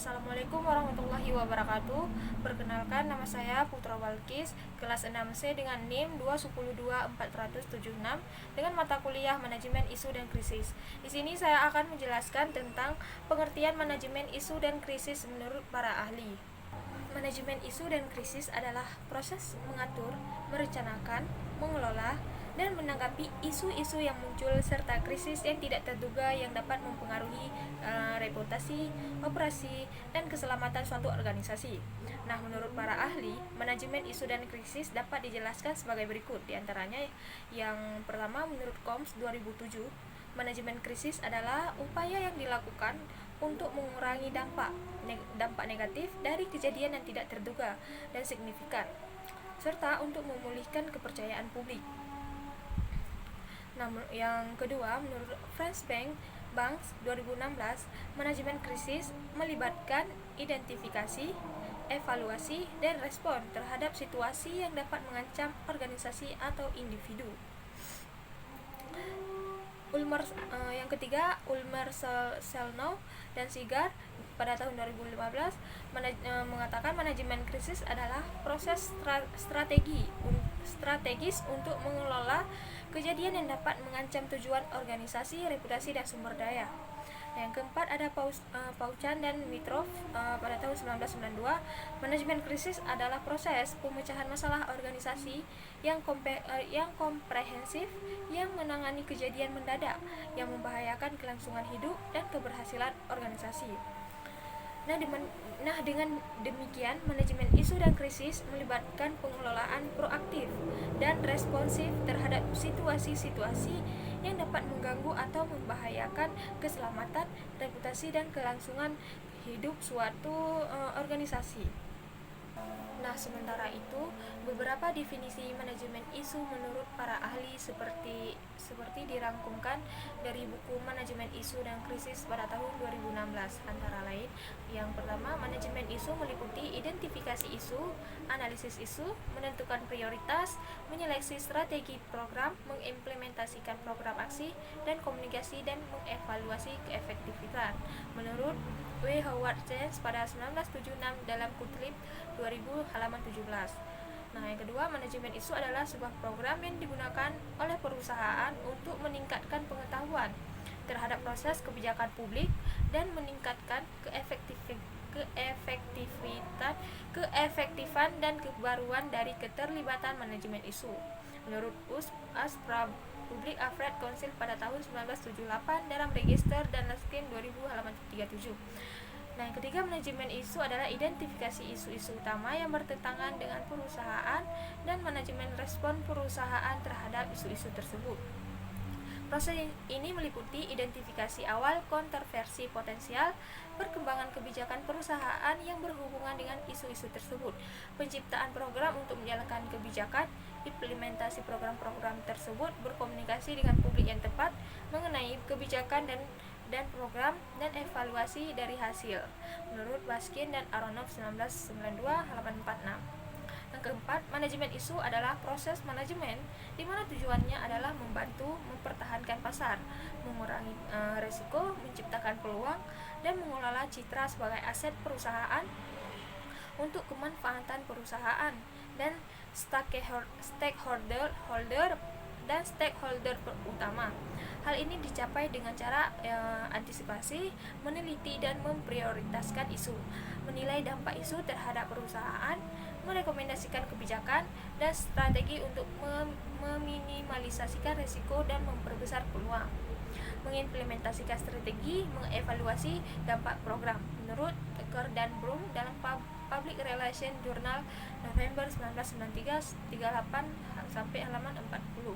Assalamualaikum warahmatullahi wabarakatuh. Perkenalkan, nama saya Putra Balkis, kelas 6C dengan NIM 2102476 dengan mata kuliah Manajemen Isu dan Krisis. Di sini saya akan menjelaskan tentang pengertian manajemen isu dan krisis menurut para ahli. Manajemen isu dan krisis adalah proses mengatur, merencanakan, mengelola, dan menanggapi isu-isu yang muncul serta krisis yang tidak terduga yang dapat mempengaruhi reputasi, operasi, dan keselamatan suatu organisasi. Nah, menurut para ahli, manajemen isu dan krisis dapat dijelaskan sebagai berikut. Di antaranya yang pertama, menurut KOMS 2007, manajemen krisis adalah upaya yang dilakukan untuk mengurangi dampak negatif dari kejadian yang tidak terduga dan signifikan, serta untuk memulihkan kepercayaan publik. Nah, yang kedua, menurut French Banks 2016, manajemen krisis melibatkan identifikasi, evaluasi, dan respon terhadap situasi yang dapat mengancam organisasi atau individu. Yang ketiga, Selnow dan Sigar pada tahun 2015 mengatakan manajemen krisis adalah proses strategis untuk mengelola kejadian yang dapat mengancam tujuan organisasi, reputasi, dan sumber daya. Yang keempat ada Pauchan dan Mitrov pada tahun 1992, manajemen krisis adalah proses pemecahan masalah organisasi yang komprehensif yang menangani kejadian mendadak yang membahayakan kelangsungan hidup dan keberhasilan organisasi. Nah, dengan demikian, manajemen isu dan krisis melibatkan pengelolaan proaktif dan responsif terhadap situasi-situasi yang dapat mengganggu atau membahayakan keselamatan, reputasi, dan kelangsungan hidup suatu organisasi. Nah, sementara itu, beberapa definisi manajemen isu menurut para ahli seperti dirangkumkan dari buku Manajemen Isu dan Krisis pada tahun 2016. Antara lain, yang pertama, manajemen isu meliputi identifikasi isu, analisis isu, menentukan prioritas, menyeleksi strategi program, mengimplementasikan program aksi, dan komunikasi dan mengevaluasi keefektifan. Menurut W. Howard Chance pada 1976 dalam Kutip 2000 halaman 17. Nah, yang kedua, manajemen isu adalah sebuah program yang digunakan oleh perusahaan untuk meningkatkan pengetahuan terhadap proses kebijakan publik dan meningkatkan keefektifan dan kebaruan dari keterlibatan manajemen isu. Menurut Asprab Public Affairs Council pada tahun 1978 dalam Register dan Laskin 2000 halaman 37. Nah, yang ketiga, manajemen isu adalah identifikasi isu-isu utama yang bertentangan dengan perusahaan dan manajemen respon perusahaan terhadap isu-isu tersebut. Proses ini meliputi identifikasi awal kontroversi potensial, perkembangan kebijakan perusahaan yang berhubungan dengan isu-isu tersebut, penciptaan program untuk menjalankan kebijakan, implementasi program-program tersebut, berkomunikasi dengan publik yang tepat mengenai kebijakan dan program, dan evaluasi dari hasil. Menurut Baskin dan Aronoff 1992 halaman 46. Yang keempat, manajemen isu adalah proses manajemen di mana tujuannya adalah membantu mempertahankan pasar, mengurangi risiko, menciptakan peluang, dan mengelola citra sebagai aset perusahaan untuk kemanfaatan perusahaan dan stakeholder utama. Hal ini dicapai dengan cara antisipasi, meneliti dan memprioritaskan isu, menilai dampak isu terhadap perusahaan, merekomendasikan kebijakan dan strategi untuk meminimalisasikan risiko dan memperbesar peluang, mengimplementasikan strategi, mengevaluasi dampak program. Menurut Tucker dan Broom dalam Public Relations Journal November 1993 38 sampai halaman 40.